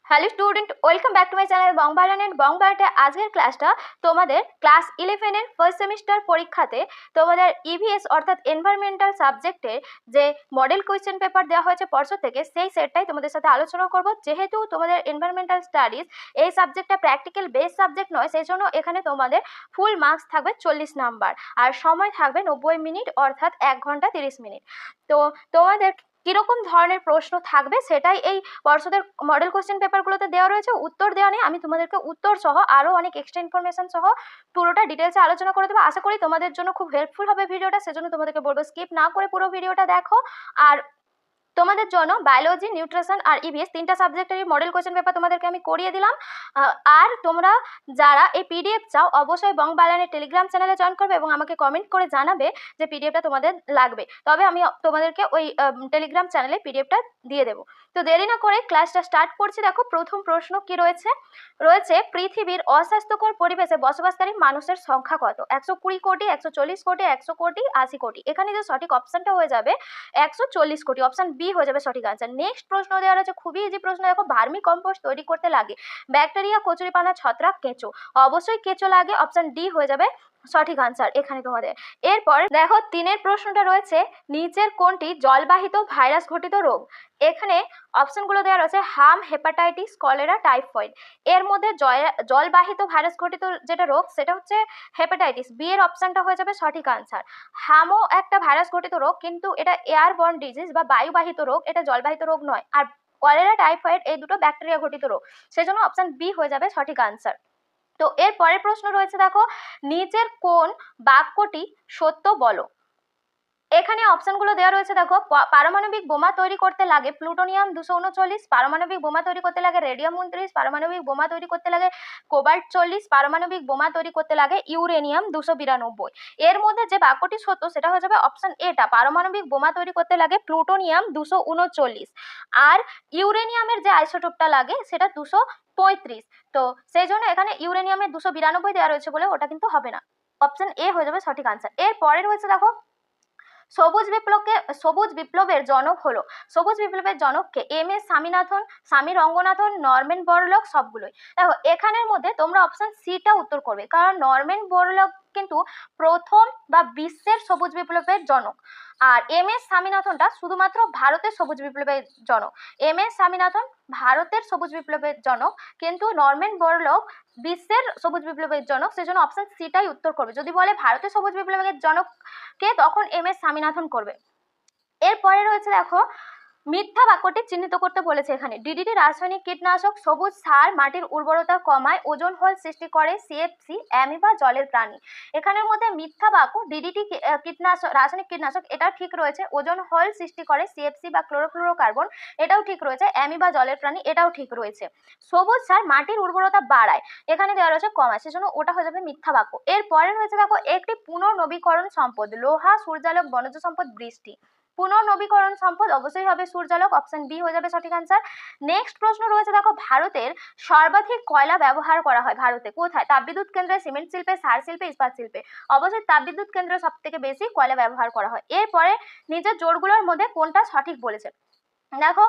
Hello student, welcome back to my channel বংবালান and বংবালাতে। আজকের ক্লাসটা তোমাদের ক্লাস 11 এর ফার্স্ট সেমিস্টার পরীক্ষাতে তোমাদের ইভিএস অর্থাৎ এনভায়রনমেন্টাল সাবজেক্টে যে মডেল কোয়েশ্চেন পেপার দেওয়া হয়েছে পর্ষদ থেকে, সেই সেটটাই তোমাদের সাথে আলোচনা করব। যেহেতু তোমাদের এনভায়রনমেন্টাল স্টাডিজ এই সাবজেক্টটা প্র্যাকটিক্যাল বেস সাবজেক্ট নয়, সেই জন্য এখানে তোমাদের ফুল মার্কস থাকবে 40 নাম্বার আর সময় থাকবে 90 মিনিট অর্থাৎ 1 ঘন্টা 30 মিনিট। তো তোমাদের কিরকম ধরনের প্রশ্ন থাকবে সেটাই এই পর্ষদের মডেল কোশ্চেন পেপারগুলোতে দেওয়া রয়েছে। উত্তর দেওয়া নেই, আমি তোমাদেরকে উত্তর সহ আরও অনেক এক্সট্রা ইনফরমেশন সহ পুরোটা ডিটেলসে আলোচনা করে দেবো। আশা করি তোমাদের জন্য খুব হেল্পফুল হবে ভিডিওটা, সেজন্য তোমাদেরকে বলবো স্কিপ না করে পুরো ভিডিওটা দেখো। আর তোমাদের জন্য বায়োলজি, নিউট্রিশন আর ইভিএস তিনটা সাবজেক্টেরই মডেল কোশ্চেন পেপার তোমাদেরকে আমি করিয়ে দিলাম। আর তোমরা যারা এই পিডিএফ চাও অবশ্যই বংবালানের টেলিগ্রাম চ্যানেলে জয়েন করবে এবং আমাকে কমেন্ট করে জানাবে যে পিডিএফটা তোমাদের লাগবে, তবে আমি তোমাদেরকে ওই টেলিগ্রাম চ্যানেলে পিডিএফটা দিয়ে দেবো। তো দেরি না করে ক্লাসটা স্টার্ট করছি। দেখো প্রথম প্রশ্ন কি রয়েছে পৃথিবীর অস্বাস্থ্যকর পরিবেশে বসবাসকারী মানুষের সংখ্যা কত? 120 কোটি, 140 কোটি, 100 কোটি, 80 কোটি। এখানে যে সঠিক অপশনটা হয়ে যাবে 140 কোটি, অপশন বি হয়ে যাবে সঠিক আনসার। নেক্সট প্রশ্ন দেওয়া রয়েছে খুবই ইজি প্রশ্ন। দেখো ভার্মি কম্পোস্ট তৈরি করতে লাগে ব্যাকটেরিয়া, কচুরিপানা, ছত্রাক, কেঁচো। অবশ্যই কেঁচো লাগে, অপশন ডি হয়ে যাবে সঠিক আনসার এখানে তোমাদের। এরপর দেখো তিনের প্রশ্নটা রয়েছে নিচের কোনটি জলবাহিত ভাইরাস ঘটিত রোগ? এখানে অপশনগুলো দেওয়া রয়েছে হাম, হেপাটাইটিস, কলেরা, টাইফয়েড। এর মধ্যে জলবাহিত ভাইরাস ঘটিত যেটা রোগ সেটা হচ্ছে হেপাটাইটিস। বি এর অপশনটা হয়ে যাবে সঠিক আনসার। হামও একটা ভাইরাস ঘটিত রোগ, কিন্তু এটা এয়ারবর্ন ডিজিজ বা বায়ুবাহিত রোগ, এটা জলবাহিত রোগ নয়। আর কলেরা, টাইফয়েড এই দুটো ব্যাকটেরিয়া ঘটিত রোগ, সেজন্য অপশন বি হয়ে যাবে সঠিক আনসার। তো এর পরের প্রশ্ন রয়েছে দেখো নিচের কোন বাক্যটি সত্য বলো? এখানে অপশনগুলো দেওয়া রয়েছে দেখো পারমাণবিক বোমা তৈরি করতে লাগে প্লুটোনিয়াম 239, পারমাণবিক বোমা তৈরি করতে লাগে রেডিয়াম 29, পারমাণবিক বোমা তৈরি করতে লাগে কোবাল্ট 40, পারমাণবিক বোমা তৈরি করতে লাগে ইউরেনিয়াম 292। এর মধ্যে যে বাক্যটি সত্য সেটা হয়ে যাবে অপশন এটা, পারমাণবিক বোমা তৈরি করতে লাগে প্লুটোনিয়াম 239 আর ইউরেনিয়ামের যে আইসোটোপটা লাগে সেটা 235। তো সেই জন্য এখানে ইউরেনিয়ামের 292 দেওয়া রয়েছে বলে ওটা কিন্তু হবে না, অপশন এ হয়ে যাবে সঠিক আনসার। এর পরে রয়েছে দেখো সবুজ বিপ্লবের জনক হলো, সবুজ বিপ্লবের জনককে? এম এস স্বামীনাথন, স্বামী রঙ্গনাথন, নরম্যান বোরলগ, সবগুলোই। দেখো এখানের মধ্যে তোমরা অপশন সিটা উত্তর করবে, কারণ নরম্যান বোরলগ কিন্তু প্রথম বা বিশ্বের সবুজ বিপ্লবের জনক, আর এম এস স্বামীনাথনটা শুধুমাত্র ভারতের সবুজ বিপ্লবের জনক। এম এস স্বামীনাথন ভারতের সবুজ বিপ্লবের জনক, কিন্তু নরম্যান বোরলগ বিশ্বের সবুজ বিপ্লবের জনক, সেজন্য অপশন সিটাই উত্তর করবে। যদি বলে ভারতের সবুজ বিপ্লবের জনক কে, তখন এম এস স্বামীনাথন করবে। এরপরে রয়েছে দেখো মিথ্যা বাক্যটি চিহ্নিত করতে বলেছে। এখানে ডিডিটি রাসায়নিক কীটনাশক, সবুজ সার মাটির উর্বরতা কমায়, ওজোন হল সৃষ্টি করে, সিএফসি অ্যামিবা জলের প্রাণী। এখানের মধ্যে মিথ্যা বাক্য ডিডিটি কীটনাশক, রাসায়নিক কীটনাশক, এটা ঠিক রয়েছে। ওজোন হল সৃষ্টি করে, সিএফসি বা ক্লোরোফ্লুরোকার্বন, এটাও ঠিক রয়েছে। অ্যামিবা জলের প্রাণী, এটাও ঠিক রয়েছে। সবুজ সার মাটির উর্বরতা বাড়ায়, এখানে দেওয়া রয়েছে কমায়, সেজন্য ওটা হয়ে যাবে মিথ্যা বাক্য। এরপরে রয়েছে দেখো একটি পুনর্নবীকরণ সম্পদ, লোহা, সূর্যালোক, বনজ সম্পদ, বৃষ্টি। পুনর্নবীকরণ সম্পদ অবশ্যই হবে সূর্যালোক, অপশন বি হয়ে যাবে সঠিক আনসার। নেক্সট প্রশ্ন রয়েছে দেখো ভারতের সর্বাধিক কয়লা ব্যবহার করা হয় ভারতে কোথায়? তাপবিদ্যুৎ কেন্দ্রে, সিমেন্ট শিল্পে, সার শিল্পে, ইস্পাত শিল্পে। অবশ্যই তাপবিদ্যুৎ কেন্দ্রে সব থেকে বেশি কয়লা ব্যবহার করা হয়। এরপরে নিজের জোরগুলোর মধ্যে কোনটা সঠিক বলেছে? দেখো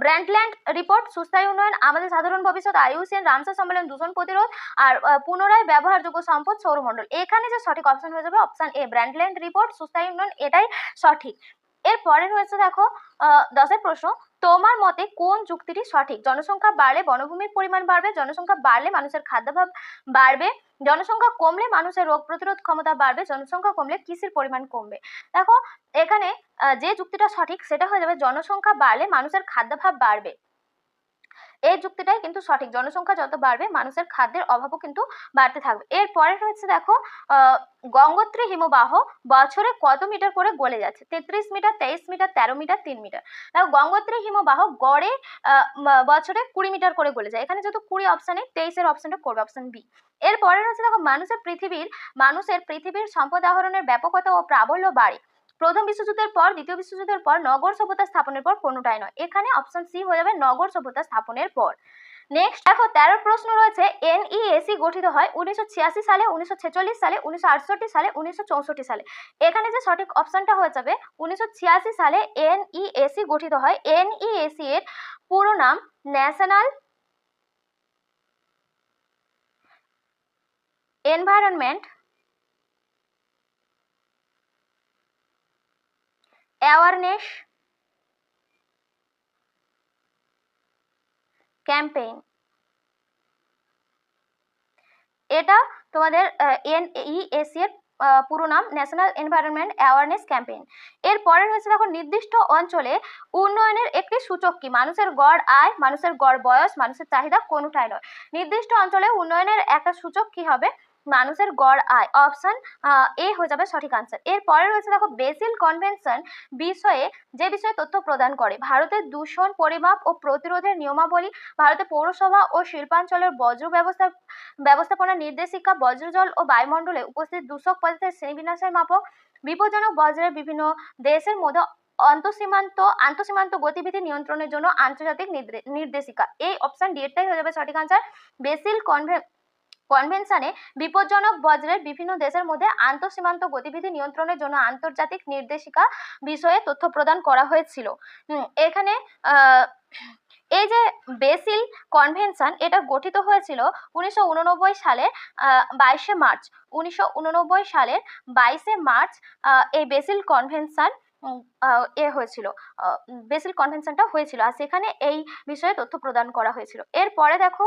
ব্র্যান্ডল্যান্ড রিপোর্ট, সুস্থায়ী উন্নয়ন, আমাদের সাধারণ ভবিষ্যৎ, আইইউসিএন, রামসার সম্মেলন, দূষণ প্রতিরোধ, আর পুনরায় ব্যবহারযোগ্য সম্পদ, সৌরমণ্ডল। এখানে যে সঠিক অপশন হয়ে যাবে অপশন এ, ব্র্যান্ডল্যান্ড রিপোর্ট, সুস্থায়ী উন্নয়ন, এটাই সঠিক। এরপরে রয়েছে দেখো 10এর প্রশ্ন, তোমার মতে কোন যুক্তিটি সঠিক? জনসংখ্যা বাড়লে বনভূমির পরিমাণ বাড়বে, জনসংখ্যা বাড়লে মানুষের খাদ্যাভাব বাড়বে, জনসংখ্যা কমলে মানুষের রোগ প্রতিরোধ ক্ষমতা বাড়বে, জনসংখ্যা কমলে কৃষির পরিমাণ কমবে। দেখো এখানে যে যুক্তিটা সঠিক সেটা হয়ে যাবে জনসংখ্যা বাড়লে মানুষের খাদ্যাভাব বাড়বে, এই যুক্তিটাই কিন্তু সঠিক। জনসংখ্যা যত বাড়বে মানুষের খাদ্যের অভাবও কিন্তু বাড়তে থাকবে। এরপরে রয়েছে দেখো গঙ্গোত্রী হিমবাহ বছরে কত মিটার করে গলে যাচ্ছে? 33 মিটার, 23 মিটার, 13 মিটার, 3 মিটার। দেখো গঙ্গোত্রী হিমবাহ গড়ে বছরে 20 মিটার করে গলে যায়, এখানে যেহেতু 20 অপশানে 23-এর অপশনটা করবে অপশন বি। এরপরে রয়েছে দেখো মানুষের পৃথিবীর সম্পদ আহরণের ব্যাপকতা ও প্রাবল্য বাড়ে প্রথম বিশ্বযুদ্ধের পর, দ্বিতীয় বিশ্বযুদ্ধের পর, নগর সভ্যতা স্থাপনের পর, কোনোটাই নয়। এখানে অপশন সি হয়ে যাবে নগর সভ্যতা স্থাপনের পর। নেক্সট দেখো 13 প্রশ্ন রয়েছে এনইএসি গঠিত হয় 1986 সালে, 1946 সালে, 1968 সালে, 1964 সালে। এখানে যে সঠিক অপশনটা হয়ে যাবে 1986 সালে এনইএসি গঠিত হয়। এনইএসি এর পুরো নাম ন্যাশনাল এনভায়রনমেন্ট অ্যাওয়ারনেস ক্যাম্পেইন। এটা তোমাদের NEAC এর পুরো নাম, ন্যাশনাল এনভায়রনমেন্ট অ্যাওয়ারনেস ক্যাম্পেইন। এর পরে রয়েছে দেখো নির্দিষ্ট অঞ্চলে উন্নয়নের একটি সূচক কি? মানুষের গড় আয়, মানুষের গড় বয়স, মানুষের চাহিদা, কোনটাই নয়। নির্দিষ্ট অঞ্চলে উন্নয়নের একটা সূচক কি হবে? মানুষের গড় আয়। অপশন এ হয়ে যাবে সঠিক আনসার। এর পরে রয়েছে দেখো বেসিল কনভেনশন বিষয়ে যে বিষয়ে তথ্য প্রদান করে। ভারতের দূষণ পরিমাপ ও প্রতিরোধের নিয়মাবলী, ভারতের পৌরসভা ও শিল্পাঞ্চলের বজ্র ব্যবস্থাপনা নির্দেশিকা, বজ্রজল ও বায়ুমণ্ডলে উপস্থিত দূষক পদার্থের শ্রেণীবিন্যাসের মাপক, বিপজ্জনক বজ্রের বিভিন্ন দেশের মধ্যে আন্তঃসীমান্ত গতিবিধি নিয়ন্ত্রণের জন্য আন্তর্জাতিক নির্দেশিকা। এই অপশন ডি এরটাই হয়ে যাবে সঠিক আনসার। বেসিল কনভেনশনে বিপজ্জনক বজ্রের বিভিন্ন দেশের মধ্যে আন্তঃসীমান্ত গতিবিধি নিয়ন্ত্রণের জন্য আন্তর্জাতিক নির্দেশিকা বিষয়ে তথ্য প্রদান করা হয়েছিল। এখানে এই যে বেসিল কনভেনশন এটা গঠিত হয়েছিল 1989 সালের 22শে মার্চ। 1989 সালের 22শে মার্চ এই বেসিল কনভেনশন হয়েছিল, বেসিল কনভেনশনটা হয়েছিল, আর সেখানে এই বিষয়ে তথ্য প্রদান করা হয়েছিল। এরপরে দেখো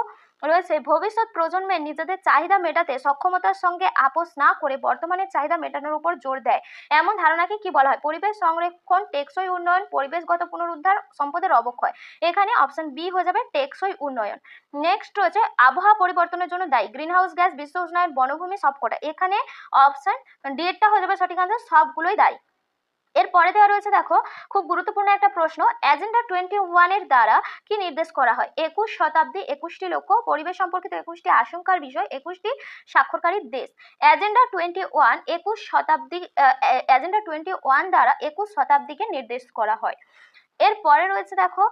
রয়েছে ভবিষ্যৎ প্রজন্মের নিজেদের চাহিদা মেটাতে সক্ষমতার সঙ্গে আপোষ না করে বর্তমানের চাহিদা মেটানোর উপর জোর দেয় এমন ধারণাকে কি বলা হয়? পরিবেশ সংরক্ষণ, টেকসই উন্নয়ন, পরিবেশগত পুনরুদ্ধার, সম্পদের অবক্ষয়। এখানে অপশন বি হয়ে যাবে টেকসই উন্নয়ন। নেক্সট রয়েছে আবহাওয়া পরিবর্তনের জন্য দায়ী গ্রিন হাউস গ্যাস, বিশ্ব উষ্ণায়ন, বনভূমি, সবকটা। এখানে অপশন ডি এরটা হয়ে যাবে সঠিক আনসার, সবগুলোই দায়ী। এরপরে দেওয়া রয়েছে দেখো খুব গুরুত্বপূর্ণ একটা প্রশ্ন, এজেন্ডা 21 এর দ্বারা কি নির্দেশ করা হয়? 21 শতাব্দী, 21টি লক্ষ্য, পরিবেশ সম্পর্কিত 21টি আশঙ্কার বিষয়, 21টি স্বাক্ষরকারী দেশ। এজেন্ডা 21 21 শতাব্দী, এজেন্ডা 21 দ্বারা 21 শতাব্দীকে নির্দেশ করা হয়। এরপরে রয়েছে দেখো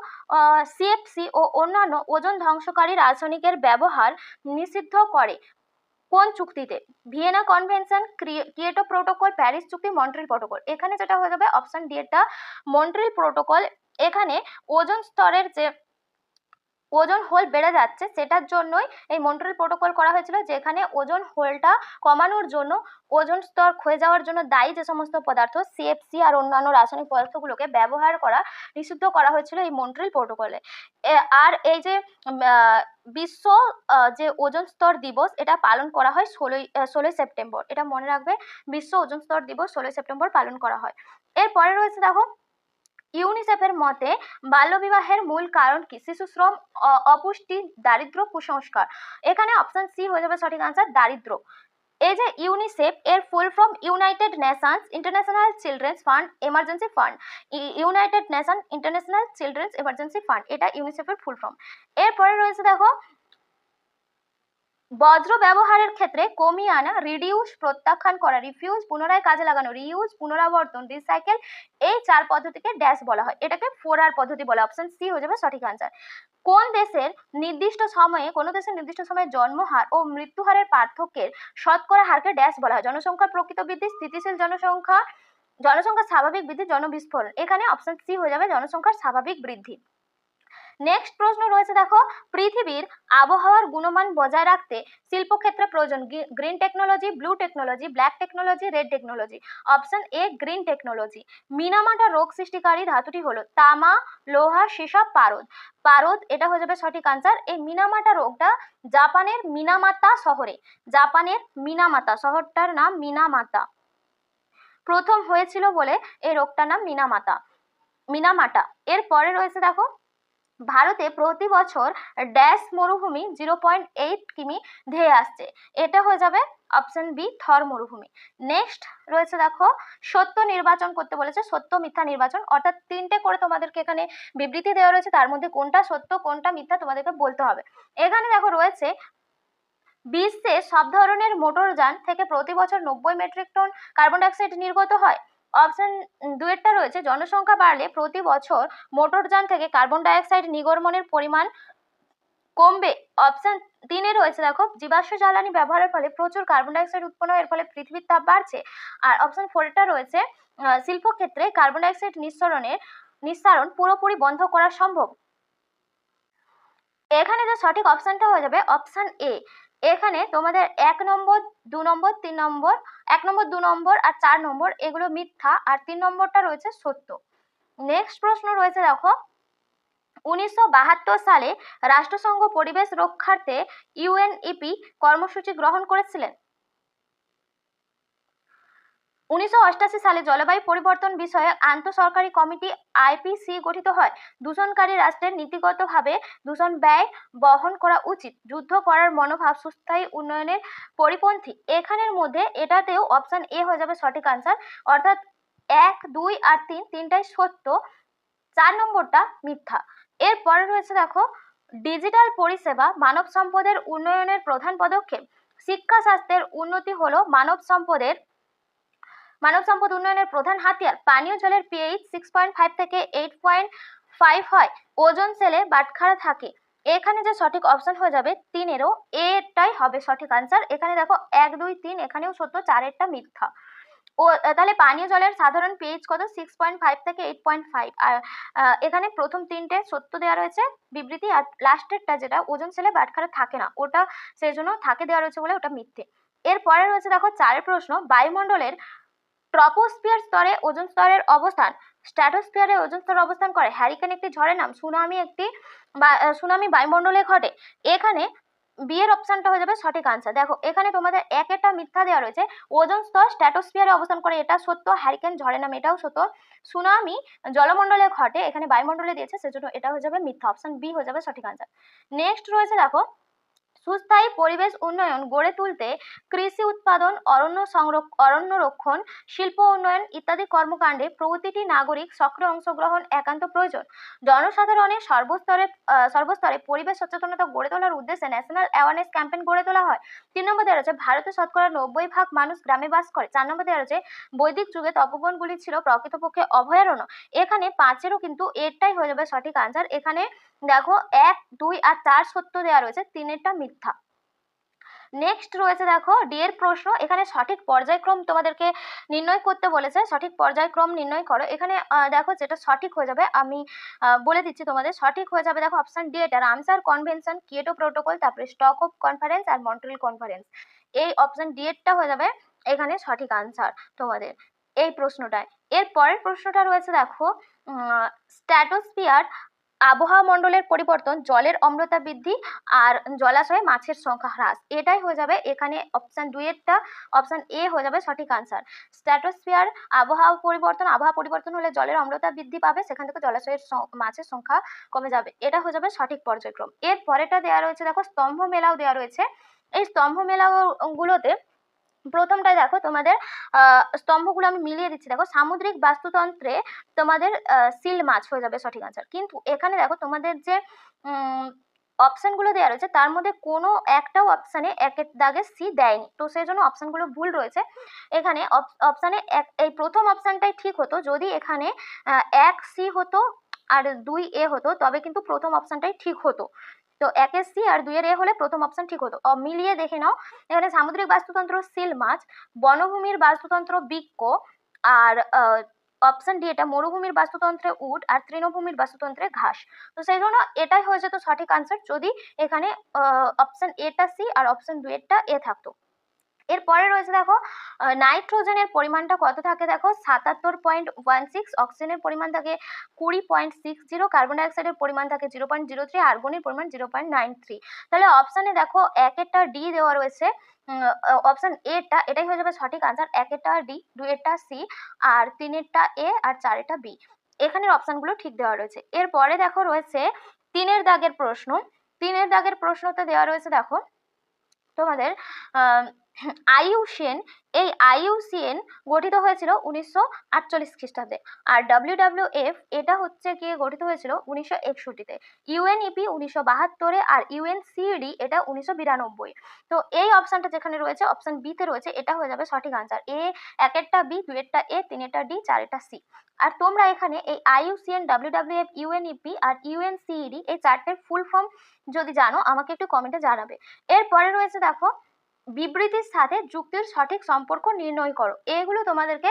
CFC ও অন্যান্য ওজোন ধ্বংসকারী রাসায়নিকের ব্যবহার নিষিদ্ধ করে কোন চুক্তিতে? Vienna convention, Kyoto protocol, Paris চুক্তি, মন্ট্রিল প্রোটোকল। এখানে যেটা হয়ে যাবে অপশন ডি এরটা মন্ট্রিল প্রোটোকল। এখানে ওজোন স্তরের যে ওজোন হোল বেড়ে যাচ্ছে সেটার জন্যই এই মন্ট্রিল প্রোটোকল করা হয়েছিল, যেখানে ওজোন হোলটা কমানোর জন্য, ওজোন স্তর ক্ষয়ে যাওয়ার জন্য দায়ী যে সমস্ত পদার্থ CFC আর অন্যান্য রাসায়নিক পদার্থগুলোকে ব্যবহার করা নিষিদ্ধ করা হয়েছিল এই মন্ট্রিল প্রোটোকলে। আর এই যে বিশ্ব যে ওজোন স্তর দিবস এটা পালন করা হয় 16ই সেপ্টেম্বর। এটা মনে রাখবে, বিশ্ব ওজোন স্তর দিবস 16ই সেপ্টেম্বর পালন করা হয়। এরপরে রয়েছে দেখো ইউনিসেফের মতে বাল্যবিবাহের মূল কারণ কি? শিশুশ্রম, অপুষ্টি, দারিদ্র, কুসংস্কার। এখানে অপশন সি হয়ে যাবে সঠিক আনসার, দারিদ্র। এই যে ইউনিসেফ এর full form United Nations international children's fund emergency fund. United nation international children's emergency fund, এটা ইউনিসেফের ফুল ফর্ম। এরপরে রয়েছে দেখো বজ্র ব্যবহারের ক্ষেত্রে কমিয়ে আনা, রিডিউস প্রত্যাখ্যান করা, রিফিউজ পুনরায় কাজে লাগানো, রিইউজ পুনরাবর্তন, রিসাইকেল, এই 4 পদ্ধতিকে ড্যাশ বলা হয়। এটাকে 4R পদ্ধতি বলা। অপশন সি হয়ে যাবে সঠিক আনসার। কোন দেশের নির্দিষ্ট সময়ে জন্মহার ও মৃত্যুহারের পার্থক্যের শতকরা হারকে ড্যাশ বলা হয়? জনসংখ্যার প্রকৃত বৃদ্ধি, স্থিতিশীল জনসংখ্যার স্বাভাবিক বৃদ্ধি, জনবিস্ফোরণ। এখানে অপশন সি হয়ে যাবে জনসংখ্যার স্বাভাবিক বৃদ্ধি। নেক্সট প্রশ্ন রয়েছে দেখো পৃথিবীর আবহাওয়ার গুণমান বজায় রাখতে শিল্পক্ষেত্রে প্রয়োজন green technology, blue technology, black technology, red technology. Option a green technology. মিনামাটা রোগ সৃষ্টিকারী ধাতুটি হলো তামা, লোহা, সীসা, পারদ। পারদ এটা হয়ে যাবে সঠিক আনসার। এই মিনামাটা রোগটা জাপানের মিনামাতা শহরে, জাপানের মিনামাতা শহরটার নাম মিনামাতা, প্রথম হয়েছিল বলে এই রোগটার নাম মিনামাটা। এরপরে রয়েছে দেখো ভারতে প্রতি বছর ড্যাশ মরুভূমি 0.8 কিমি ধেয়ে আসছে। এটা হয়ে যাবে অপশন বি থর মরুভূমি। নেক্সট রয়েছে দেখো সত্য নির্বাচন করতে বলেছে, সত্য মিথ্যা নির্বাচন, অর্থাৎ 3টে করে তোমাদেরকে এখানে বিবৃতি দেওয়া রয়েছে, তার মধ্যে কোনটা সত্য কোনটা মিথ্যা তোমাদেরকে বলতে হবে। এখানে দেখো রয়েছে বিশ্বে সব ধরনের মোটরযান থেকে প্রতি বছর 90 মেট্রিক টন কার্বন ডাইঅক্সাইড নির্গত হয়। অপশন দুয়েরটা রয়েছে জনসংখ্যা বাড়লে প্রতি বছর মোটরযান থেকে কার্বন ডাইঅক্সাইড নির্গমনের পরিমাণ কমবে। অপশন 3 রয়েছে দেখো জীবাশ্ম জ্বালানি ব্যবহারের ফলে প্রচুর কার্বন ডাইঅক্সাইড উৎপন্ন হয়, এর ফলে পৃথিবীর তাপ বাড়ছে। আর অপশন 4টা রয়েছে শিল্পক্ষেত্রে কার্বন ডাইঅক্সাইড নিঃসরণ পুরোপুরি বন্ধ করা সম্ভব। এখানে যে সঠিক অপশনটা হয়ে যাবে অপশন এ। এখানে তোমাদের 1 নম্বর 2 নম্বর 3 নম্বর 1 নম্বর 2 নম্বর আর 4 নম্বর এগুলো মিথ্যা, আর 3 নম্বরটা রয়েছে সত্য। নেক্সট প্রশ্ন রয়েছে দেখো, 1972 সালে রাষ্ট্রসংঘ পরিবেশ রক্ষার্থে ইউএনইপি কর্মসূচি গ্রহণ করেছিলেন। 1988 সালে জলবায়ু পরিবর্তন বিষয়ে আন্তঃসরকারি কমিটি আইপিসি গঠিত হয়। দূষণকারী রাষ্ট্রের নীতিগতভাবে দূষণ ব্যয় বহন করা উচিত। যুদ্ধ করার মনোভাব সুস্থায়ী উন্নয়নের পরিপন্থী। এখানের মধ্যে এটাতেও অপশন এ হয়ে যাবে সঠিক আনসার, অর্থাৎ 1, 2 আর 3 তিনটাই সত্য, 4 নম্বরটা মিথ্যা। এরপরে রয়েছে দেখো, ডিজিটাল পরিষেবা মানব সম্পদের উন্নয়নের প্রধান পদক্ষেপ। শিক্ষা স্বাস্থ্যের উন্নতি হলো মানব সম্পদ উন্নয়নের প্রধান হাতিয়ার। পানীয় জলের পিএইচ 6.5 থেকে 8.5 হয়। ওজোন সেলে বাটখারা থাকে। এখানে যে সঠিক অপশন হয়ে যাবে 3-এরও এটাই হবে সঠিক আনসার। এখানে দেখো 1, 2, 3 এখানেও সত্য, 4-এরটা মিথ্যা। ও তাহলে পানীয় জলের সাধারণ পিএইচ কত? 6.5 থেকে 8.5। আর এখানে প্রথম 3টে সত্য দেওয়া রয়েছে বিবৃতি, আর লাস্টেরটা যেটা ওজোন সেলে বাটখারা থাকে না ওটা সেই জন্য থাকে দেওয়া রয়েছে বলে ওটা মিথ্যে। এরপরে রয়েছে দেখো 4 প্রশ্ন, বায়ুমণ্ডলের ট্রপোস্ফিয়ার স্তরে ওজোন স্তরের অবস্থান। স্ট্র্যাটোস্ফিয়ারে ওজোন স্তর অবস্থান করে। হ্যারিকেন একটি ঝড়ের নাম। সুনামি বায়ুমণ্ডলে ঘটে। এখানে বি এর অপশনটা হয়ে যাবে সঠিক আনসার। দেখো এখানে তোমাদের একটা মিথ্যা দেওয়া রয়েছে, ওজোন স্তর স্ট্র্যাটোস্ফিয়ারে অবস্থান করে এটা সত্য, হ্যারিকেন ঝড়ের নাম এটাও সত্য, সুনামি জলমণ্ডলে ঘটে এখানে বায়ুমণ্ডলে দিয়েছে সেজন্য এটা হয়ে যাবে মিথ্যা, অপশন বি হয়ে যাবে সঠিক আনসার। নেক্সট রয়েছে দেখো, সুস্থায়ী পরিবেশ উন্নয়ন গড়ে তুলতে কৃষি উৎপাদন, অরণ্য রক্ষণ, শিল্প উন্নয়ন ইত্যাদি কর্মকাণ্ডে প্রতিটি নাগরিক সক্রিয় অংশগ্রহণ একান্ত প্রয়োজন। জনসাধারণের সর্বস্তরে পরিবেশ সচেতনতা গড়ে তোলার উদ্দেশ্যে ন্যাশনাল অ্যাওয়ারনেস ক্যাম্পেইন গড়ে তোলা হয়। 3 নম্বর দেওয়া রয়েছে, ভারতে শতকরা 90% মানুষ গ্রামে বাস করে। 4 নম্বর দেওয়া রয়েছে, বৈদিক যুগে তপবনগুলি ছিল প্রকৃতপক্ষে অভয়ারণ্য। এখানে 5-এরও কিন্তু এটাই হয়ে যাবে সঠিক আনসার। এখানে দেখো 1, 2 আর 4 সত্য দেওয়া রয়েছে, 3-এরটা মিথ্যা। নেক্সট রয়েছে দেখো ডি এর প্রশ্ন, এখানে সঠিক পর্যায়ক্রম তোমাদেরকে নির্ণয় করতে বলেছে। সঠিক পর্যায়ক্রম নির্ণয় করো। এখানে দেখো যেটা সঠিক হয়ে যাবে আমি বলে দিচ্ছি তোমাদের, সঠিক হয়ে যাবে দেখো অপশন ডি, এটা রামসার কনভেনশন, কিয়োটো প্রোটোকল, তারপরে স্টকহোম কনফারেন্স আর মন্ট্রিল কনফারেন্স। এই অপশন ডি এরটা হয়ে যাবে এখানে সঠিক আনসার তোমাদের এই প্রশ্নটায়। এর পরের প্রশ্নটা রয়েছে দেখো, স্ট্র্যাটোস্ফিয়ার আবহাওয়া মণ্ডলের পরিবর্তন, জলের অম্লতা বৃদ্ধি আর জলাশয়ে মাছের সংখ্যা হ্রাস। এটাই হয়ে যাবে এখানে অপশন 2-এরটা, অপশন এ হয়ে যাবে সঠিক আনসার। স্ট্র্যাটোস্ফিয়ার আবহাওয়া পরিবর্তন হলে জলের অম্লতা বৃদ্ধি পাবে, সেখান থেকে জলাশয়ের মাছের সংখ্যা কমে যাবে। এটা হয়ে যাবে সঠিক পর্যায়ক্রম। এর পরেটা দেওয়া রয়েছে দেখো, স্তম্ভ মেলাও দেওয়া রয়েছে। এই স্তম্ভ মেলাগুলোতে প্রথমটায় দেখো তোমাদের স্তম্ভগুলো আমি মিলিয়ে দিচ্ছি। দেখো সামুদ্রিক বাস্তুতন্ত্রে তোমাদের সিল মাছ হয়ে যাবে সঠিক আনসার। কিন্তু এখানে দেখো তোমাদের যে অপশনগুলো দেওয়া রয়েছে তার মধ্যে কোনো একটাও অপশানে একের দাগে সি দেয়নি, তো সেই জন্য অপশানগুলো ভুল রয়েছে। এখানে অপশানে এই প্রথম অপশানটাই ঠিক হতো যদি এখানে 1 সি হতো আর 2 এ হতো, তবে কিন্তু প্রথম অপশানটাই ঠিক হতো। তো 1-এর সি আর 2-এর এ হলে প্রথম অপশন ঠিক হতো। মিলিয়ে দেখে নাও, এখানে সামুদ্রিক বাস্তুতন্ত্র সিল মাছ, বনভূমির বাস্তুতন্ত্র বৃক্ক, আর অপশন ডি এটা মরুভূমির বাস্তুতন্ত্রে উট, আর তৃণভূমির বাস্তুতন্ত্রে ঘাস। তো সেই জন্য এটাই হয়ে যেত সঠিক আনসার যদি এখানে অপশন এটা সি আর অপশন 2-এরটা এ থাকতো। এরপরে রয়েছে দেখো, নাইট্রোজেনের পরিমাণটা কত থাকে? দেখো 77.16, অক্সিজেনের পরিমাণ থাকে 20.60, কার্বন ডাইঅক্সাইডের পরিমাণ থাকে 0.03, আর্গনের পরিমাণ 0.93। তাহলে অপশানে দেখো 1-এরটা ডি দেওয়া রয়েছে, অপশন এটা এটাই হয়ে যাবে সঠিক আনসার। 1-এরটা ডি, 2-এরটা সি, আর 3-এরটা এ, আর 4-এরটা বি। এখানের অপশানগুলো ঠিক দেওয়া রয়েছে। এরপরে দেখো রয়েছে 3-এর দাগের প্রশ্ন। 3-এর দাগের প্রশ্নতে দেওয়া রয়েছে দেখো তোমাদের আইইউসিএন, এই আইইউসিএন গঠিত হয়েছিল 1948 খ্রিস্টাব্দে, আর WWF এটা হচ্ছে গিয়ে গঠিত হয়েছিল 1961-তে, ইউএনইপি 1972-এ, আর ইউএনসিডি এটা 1992। তো এই অপশনটা যেখানে রয়েছে অপশন বি তে রয়েছে, এটা হয়ে যাবে সঠিক আনসার। 1-এরটা বি, 2-এরটা এ, 3-এরটা ডি, 4-এরটা সি। আর তোমরা এখানে এই আইইউসিএন, WWF, ইউএনইপি আর ইউএনসিডি এই 4টের ফুল ফর্ম যদি জানো আমাকে একটু কমেন্টে জানাবে। এরপরে রয়েছে দেখো, বিবৃতির সাথে যুক্তির সঠিক সম্পর্ক নির্ণয় করো। এগুলো তোমাদেরকে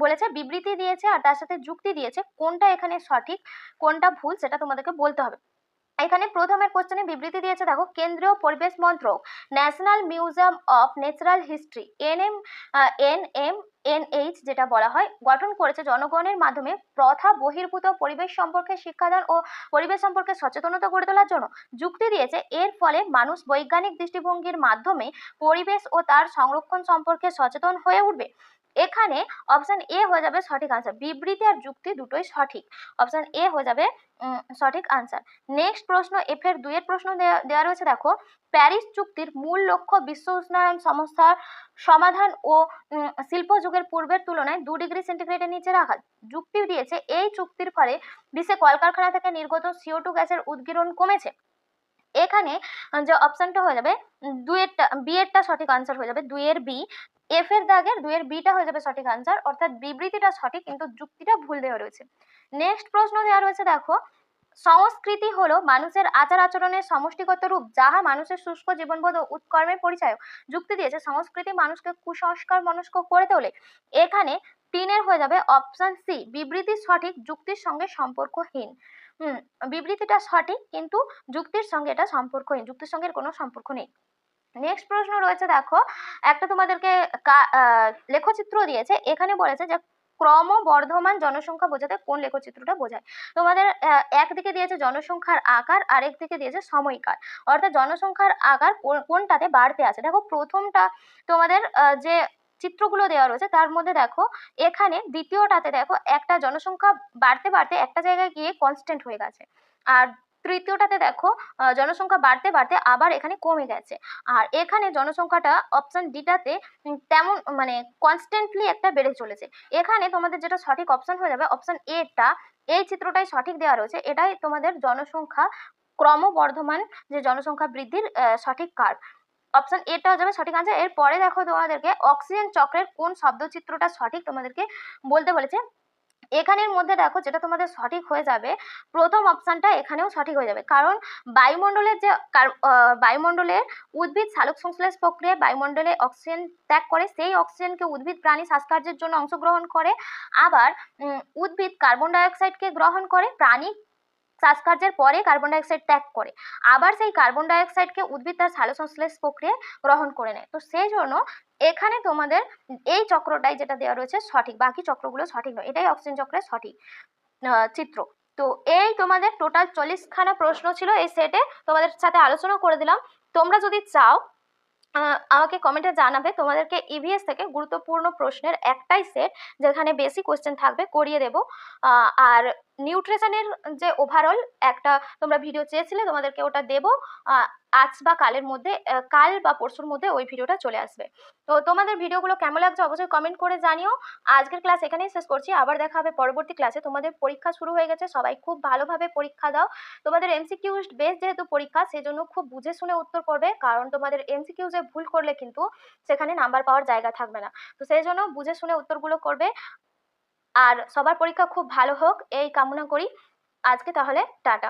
বলেছে, বিবৃতি দিয়েছে আর তার সাথে যুক্তি দিয়েছে, কোনটা এখানে সঠিক কোনটা ভুল সেটা তোমাদেরকে বলতে হবে। এখানে প্রথমের কোশ্চেনে বিবৃতি দিয়েছে, দেখো কেন্দ্রীয় পরিবেশ মন্ত্রক national museum of natural history NMNH যেটা বলা হয় গঠন করেছে জনগণের মাধ্যমে প্রথা বহির্ভূত পরিবেশ সম্পর্কে শিক্ষাদান ও পরিবেশ সম্পর্কে সচেতনতা গড়ে তোলার জন্য। যুক্তি দিয়েছে এর ফলে মানুষ বৈজ্ঞানিক দৃষ্টিভঙ্গির মাধ্যমে পরিবেশ ও তার সংরক্ষণ সম্পর্কে সচেতন হয়ে উঠবে। এখানে অপশন এ হয়ে যাবে সঠিক আনসার, বিবৃতি আর যুক্তি দুটোই সঠিক, অপশন এ হয়ে যাবে সঠিক আনসার। নেক্সট প্রশ্ন এফ এর 2 এর প্রশ্ন দেওয়া রয়েছে, দেখো প্যারিস চুক্তির মূল লক্ষ্য বিশ্ব উষ্ণায়ন সমস্যার সমাধান ও শিল্প যুগের পূর্বের তুলনায় 2 ডিগ্রি সেন্টিগ্রেডের নিচে রাখা। যুক্তি দিয়েছে এই চুক্তির ফলে বিশ্বে কলকারখানা থেকে নির্গত CO2 গ্যাসের উদ্গীরণ কমেছে। এখানে যে অপশনটা হয়ে যাবে বি এরটা সঠিক আনসার হয়ে যাবে 2 এর বি, এফ এর দাগের 2 এর বিটা হয়ে যাবে সঠিক আনসার, অর্থাৎ বিবৃতিটা সঠিক কিন্তু যুক্তিটা ভুল দেওয়া রয়েছে। নেক্সট প্রশ্ন দেওয়া রয়েছে, দেখো সংস্কৃতি হলো মানুষের আচার আচরণের সমষ্টিগত রূপ যাহা মানুষের শুষ্ক জীবনবোধ ও উৎকর্মের পরিচয়। যুক্তি দিয়েছে সংস্কৃতি মানুষকে কুসংস্কার মনস্ক করে তোলে। এখানে 3 এর হয়ে যাবে অপশন সি, বিবৃতি সঠিক যুক্তির সঙ্গে সম্পর্কহীন। বিবৃতিটা সঠিক কিন্তু যুক্তির সঙ্গে এটা সম্পর্কহীন, যুক্তির সঙ্গে কোনো সম্পর্ক নেই। নেক্সট প্রশ্ন রয়েছে, দেখো একটা তোমাদেরকে লেখচিত্র দিয়েছে, এখানে বলেছে যে ক্রমবর্ধমান জনসংখ্যা বোঝাতে কোন লেখচিত্রটা বোঝায়। তোমাদের একদিকে দিয়েছে জনসংখ্যার আকার আর একদিকে দিয়েছে সময়কাল, অর্থাৎ জনসংখ্যার আকার কোনটাতে বাড়তে আছে। দেখো প্রথমটা তোমাদের যে চিত্রগুলো দেওয়া রয়েছে তার মধ্যে দেখো এখানে দ্বিতীয়টাতে দেখো একটা জনসংখ্যা বাড়তে বাড়তে একটা জায়গায় গিয়ে কনস্ট্যান্ট হয়ে গেছে, আর তৃতীয়টাতে দেখো জনসংখ্যা বাড়তে বাড়তে আবার এখানে কমে গেছে, আর এখানে জনসংখ্যাটা অপশন ডিটাতে তেমন মানে কনস্ট্যান্টলি একটা বেড়ে চলেছে। এখানে তোমাদের যেটা সঠিক অপশন হয়ে যাবে অপশন এটা, এই চিত্রটাই সঠিক দেওয়া রয়েছে, এটাই তোমাদের জনসংখ্যা ক্রমবর্ধমান যে জনসংখ্যা বৃদ্ধির সঠিক কার্ভ, অপশন এটা হয়ে যাবে সঠিক আনসার। এরপরে দেখো তোমাদেরকে অক্সিজেন চক্রের কোন শব্দচিত্রটা সঠিক তোমাদেরকে বলতে বলেছে। এখানের মধ্যে দেখো যেটা তোমাদের সঠিক হয়ে যাবে প্রথম অপশনটা এখানেও সঠিক হয়ে যাবে, কারণ বায়ুমণ্ডলের যে বায়ুমণ্ডলের উদ্ভিদ সালোক সংশ্লেষ প্রক্রিয়ায় বায়ুমণ্ডলে অক্সিজেন ত্যাগ করে, সেই অক্সিজেনকে উদ্ভিদ প্রাণী শ্বাসকার্যের জন্য অংশগ্রহণ করে, আবার উদ্ভিদ কার্বন ডাইঅক্সাইডকে গ্রহণ করে, প্রাণী শ্বাসকার্যের পরে কার্বন ডাইঅক্সাইড ত্যাগ করে, আবার সেই কার্বন ডাইঅক্সাইডকে উদ্ভিদ তার সালোক সংশ্লেষ প্রক্রিয়ায় গ্রহণ করে নেয়। তো সেই জন্য এখানে তোমাদের এই চক্রটাই যেটা দেওয়া রয়েছে সঠিক, বাকি চক্রগুলো সঠিক নয়, এটাই অক্সিজেন চক্রের সঠিক চিত্র। তো এই তোমাদের টোটাল 40খানা প্রশ্ন ছিল এই সেটে, তোমাদের সাথে আলোচনা করে দিলাম। তোমরা যদি চাও আমাকে কমেন্টে জানাবে, তোমাদেরকে ইভিএস থেকে গুরুত্বপূর্ণ প্রশ্নের একটাই সেট যেখানে বেশি কোশ্চেন থাকবে করিয়ে দেব, আর নিউট্রিশনের যে ওভারঅল একটা তোমরা ভিডিও চেয়েছিলে তোমাদেরকে ওটা দেব আজ বা কালের মধ্যে, কাল বা পরশুর মধ্যে ওই ভিডিওটা চলে আসবে। তো তোমাদের ভিডিওগুলো কেমন লাগছে অবশ্যই কমেন্ট করে জানিও। আজকের ক্লাস এখানেই শেষ করছি, আবার দেখা হবে পরবর্তী ক্লাসে। তোমাদের পরীক্ষা শুরু হয়ে গেছে, সবাই খুব ভালোভাবে পরীক্ষা দাও। তোমাদের এমসিকিউ বেস যেহেতু পরীক্ষা সেজন্য খুব বুঝে শুনে উত্তর করবে, কারণ তোমাদের এমসিকিউজে ভুল করলে কিন্তু সেখানে নাম্বার পাওয়ার জায়গা থাকবে না। তো সেই জন্য বুঝে শুনে উত্তরগুলো করবে, আর সবার পরীক্ষা খুব ভালো হোক এই কামনা করি। আজকে তাহলে টাটা।